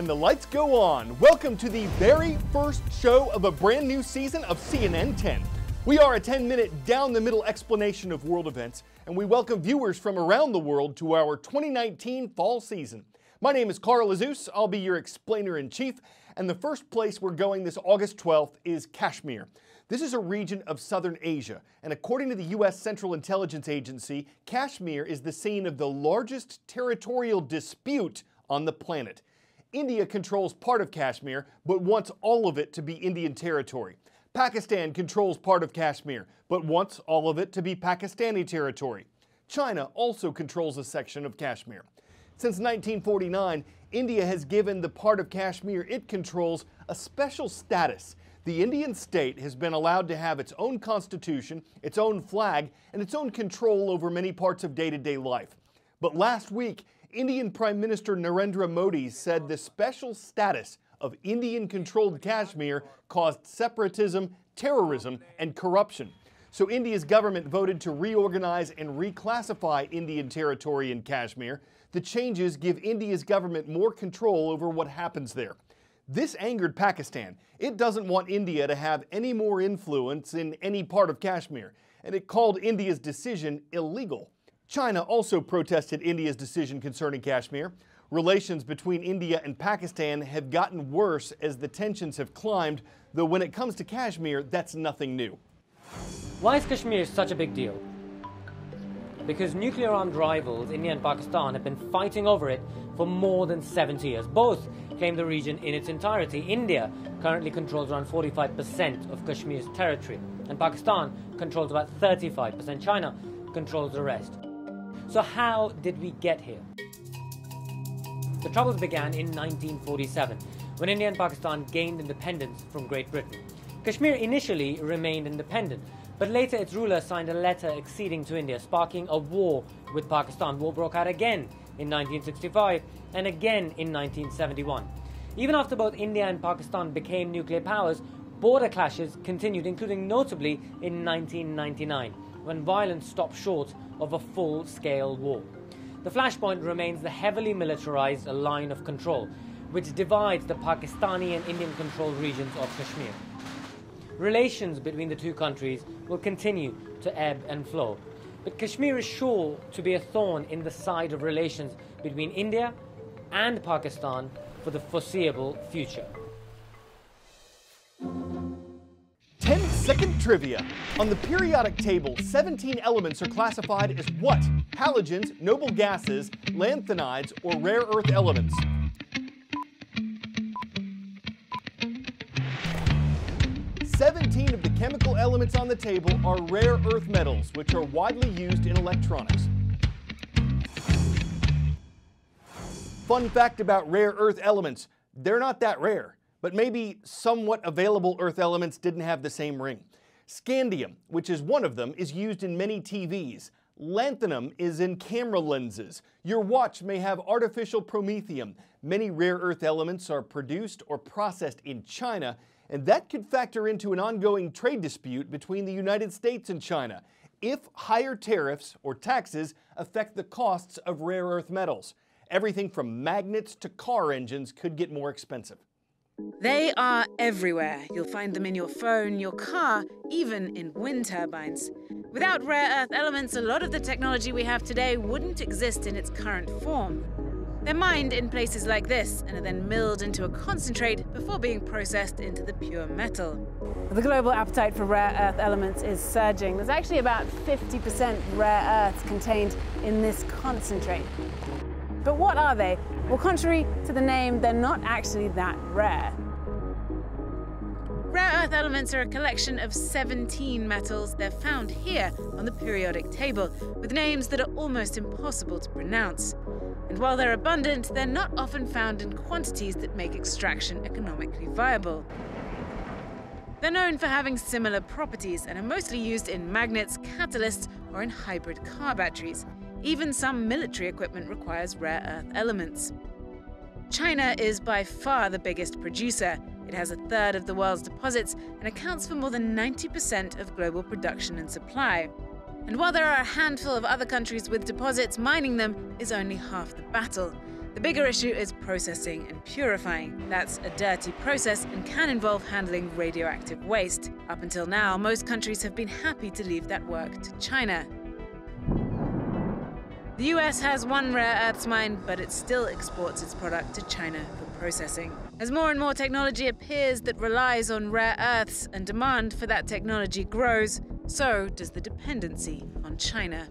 And the lights go on. Welcome to the very first show of a brand new season of CNN 10. We are a 10-minute down-the-middle explanation of world events, and we welcome viewers from around the world to our 2019 fall season. My name is Carl Azus. I'll be your explainer-in-chief, and the first place we're going this August 12th is Kashmir. This is a region of southern Asia, and according to the U.S. Central Intelligence Agency, Kashmir is the scene of the largest territorial dispute on the planet. India controls part of Kashmir, but wants all of it to be Indian territory. Pakistan controls part of Kashmir, but wants all of it to be Pakistani territory. China also controls a section of Kashmir. Since 1949, India has given the part of Kashmir it controls a special status. The Indian state has been allowed to have its own constitution, its own flag, and its own control over many parts of day-to-day life. But last week, Indian Prime Minister Narendra Modi said the special status of Indian-controlled Kashmir caused separatism, terrorism, and corruption. So India's government voted to reorganize and reclassify Indian territory in Kashmir. The changes give India's government more control over what happens there. This angered Pakistan. It doesn't want India to have any more influence in any part of Kashmir, and it called India's decision illegal. China also protested India's decision concerning Kashmir. Relations between India and Pakistan have gotten worse as the tensions have climbed, though when it comes to Kashmir, that's nothing new. Why is Kashmir such a big deal? Because nuclear-armed rivals, India and Pakistan, have been fighting over it for more than 70 years. Both claim the region in its entirety. India currently controls around 45% of Kashmir's territory, and Pakistan controls about 35%. China controls the rest. So how did we get here? The troubles began in 1947, when India and Pakistan gained independence from Great Britain. Kashmir initially remained independent, but later its ruler signed a letter acceding to India, sparking a war with Pakistan. War broke out again in 1965 and again in 1971. Even after both India and Pakistan became nuclear powers, border clashes continued, including notably in 1999, when violence stopped short of a full-scale war. The flashpoint remains the heavily militarized line of control, which divides the Pakistani and Indian-controlled regions of Kashmir. Relations between the two countries will continue to ebb and flow, but Kashmir is sure to be a thorn in the side of relations between India and Pakistan for the foreseeable future. 10-second trivia. On the periodic table, 17 elements are classified as what? Halogens, noble gases, lanthanides, or rare earth elements? "17 of the chemical elements on the table are rare earth metals, which are widely used in electronics." Fun fact about rare earth elements, they're not that rare, but maybe somewhat available earth elements didn't have the same ring. Scandium, which is one of them, is used in many TVs. Lanthanum is in camera lenses. Your watch may have artificial promethium. Many rare earth elements are produced or processed in China, and that could factor into an ongoing trade dispute between the United States and China if higher tariffs or taxes affect the costs of rare earth metals. Everything from magnets to car engines could get more expensive. They are everywhere. You'll find them in your phone, your car, even in wind turbines. Without rare earth elements, a lot of the technology we have today wouldn't exist in its current form. They're mined in places like this and are then milled into a concentrate before being processed into the pure metal. The global appetite for rare earth elements is surging. There's actually about 50% rare earths contained in this concentrate. But what are they? Well, contrary to the name, they're not actually that rare. Rare earth elements are a collection of 17 metals. They're found here on the periodic table, with names that are almost impossible to pronounce. And while they're abundant, they're not often found in quantities that make extraction economically viable. They're known for having similar properties and are mostly used in magnets, catalysts, or in hybrid car batteries. Even some military equipment requires rare earth elements. China is by far the biggest producer. It has a third of the world's deposits and accounts for more than 90% of global production and supply. And while there are a handful of other countries with deposits, mining them is only half the battle. The bigger issue is processing and purifying. That's a dirty process and can involve handling radioactive waste. Up until now, most countries have been happy to leave that work to China. The US has one rare earths mine, but it still exports its product to China for processing. As more and more technology appears that relies on rare earths and demand for that technology grows, so does the dependency on China.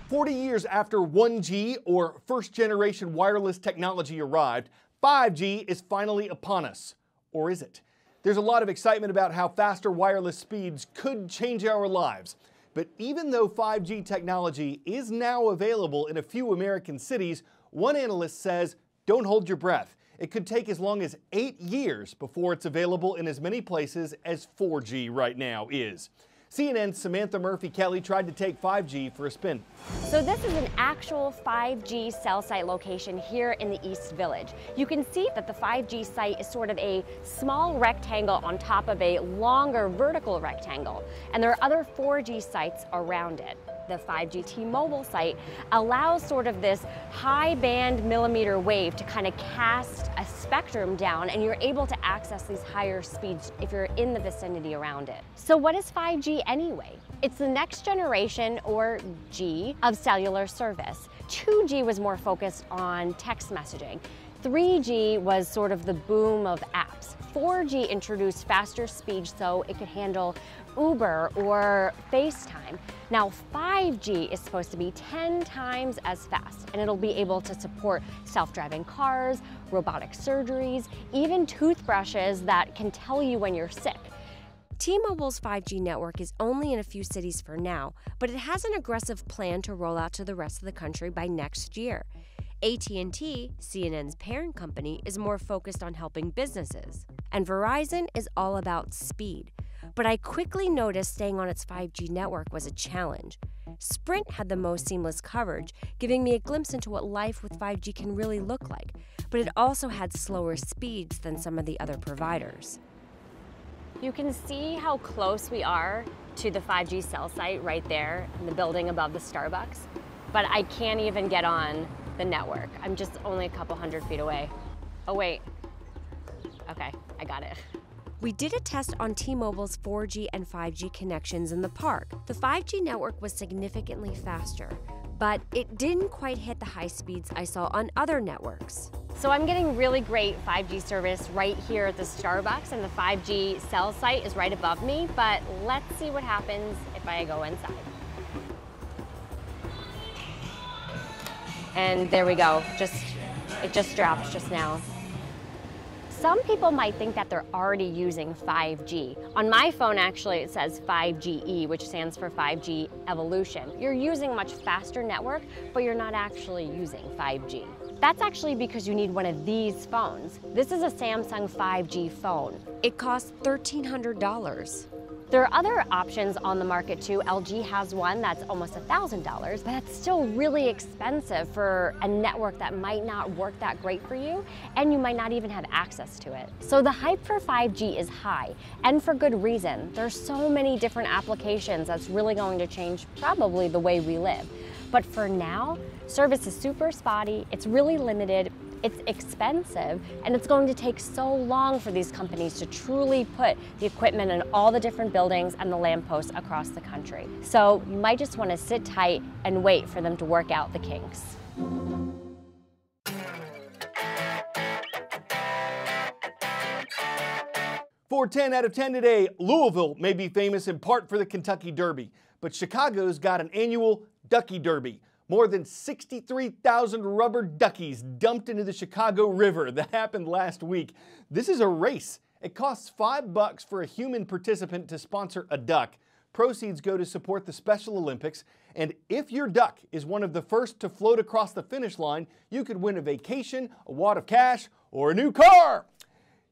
40 years after 1G, or first-generation wireless technology, arrived, 5G is finally upon us. Or is it? There's a lot of excitement about how faster wireless speeds could change our lives. But even though 5G technology is now available in a few American cities, one analyst says, don't hold your breath. It could take as long as 8 years before it's available in as many places as 4G right now is. CNN's Samantha Murphy-Kelly tried to take 5G for a spin. So this is an actual 5G cell site location here in the East Village. You can see that the 5G site is sort of a small rectangle on top of a longer vertical rectangle, and there are other 4G sites around it. The 5G T-Mobile site allows sort of this high band millimeter wave to kind of cast a spectrum down, and you're able to access these higher speeds if you're in the vicinity around it. So what is 5G anyway? It's the next generation, or G, of cellular service. 2G was more focused on text messaging. 3G was sort of the boom of apps. 4G introduced faster speeds so it could handle Uber or FaceTime. Now 5G is supposed to be 10 times as fast, and it'll be able to support self-driving cars, robotic surgeries, even toothbrushes that can tell you when you're sick. T-Mobile's 5G network is only in a few cities for now, but it has an aggressive plan to roll out to the rest of the country by next year. AT&T, CNN's parent company, is more focused on helping businesses. And Verizon is all about speed. But I quickly noticed staying on its 5G network was a challenge. Sprint had the most seamless coverage, giving me a glimpse into what life with 5G can really look like. But it also had slower speeds than some of the other providers. You can see how close we are to the 5G cell site right there in the building above the Starbucks. But I can't even get on the network. I'm just only a couple hundred feet away. Oh wait, okay, I got it. We did a test on T-Mobile's 4G and 5G connections in the park. The 5G network was significantly faster, but it didn't quite hit the high speeds I saw on other networks. So I'm getting really great 5G service right here at the Starbucks, and the 5G cell site is right above me, but let's see what happens if I go inside. And there we go, it just dropped just now. Some people might think that they're already using 5G. On my phone, actually, it says 5GE, which stands for 5G Evolution. You're using a much faster network, but you're not actually using 5G. That's actually because you need one of these phones. This is a Samsung 5G phone. It costs $1,300. There are other options on the market too. LG has one that's almost $1,000, but that's still really expensive for a network that might not work that great for you, and you might not even have access to it. So the hype for 5G is high, and for good reason. There's so many different applications that's really going to change probably the way we live. But for now, service is super spotty, it's really limited, it's expensive, and it's going to take so long for these companies to truly put the equipment in all the different buildings and the lampposts across the country. So you might just want to sit tight and wait for them to work out the kinks. For 10 out of 10 today, Louisville may be famous in part for the Kentucky Derby, but Chicago's got an annual Ducky Derby. More than 63,000 rubber duckies dumped into the Chicago River. That happened last week. This is a race. It costs $5 for a human participant to sponsor a duck. Proceeds go to support the Special Olympics. And if your duck is one of the first to float across the finish line, you could win a vacation, a wad of cash, or a new car.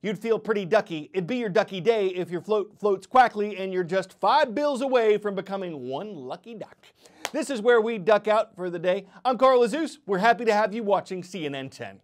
You'd feel pretty ducky. It'd be your ducky day if your float floats quackly and you're just 5 bills away from becoming one lucky duck. This is where we duck out for the day. I'm Carl Azus. We're happy to have you watching CNN 10.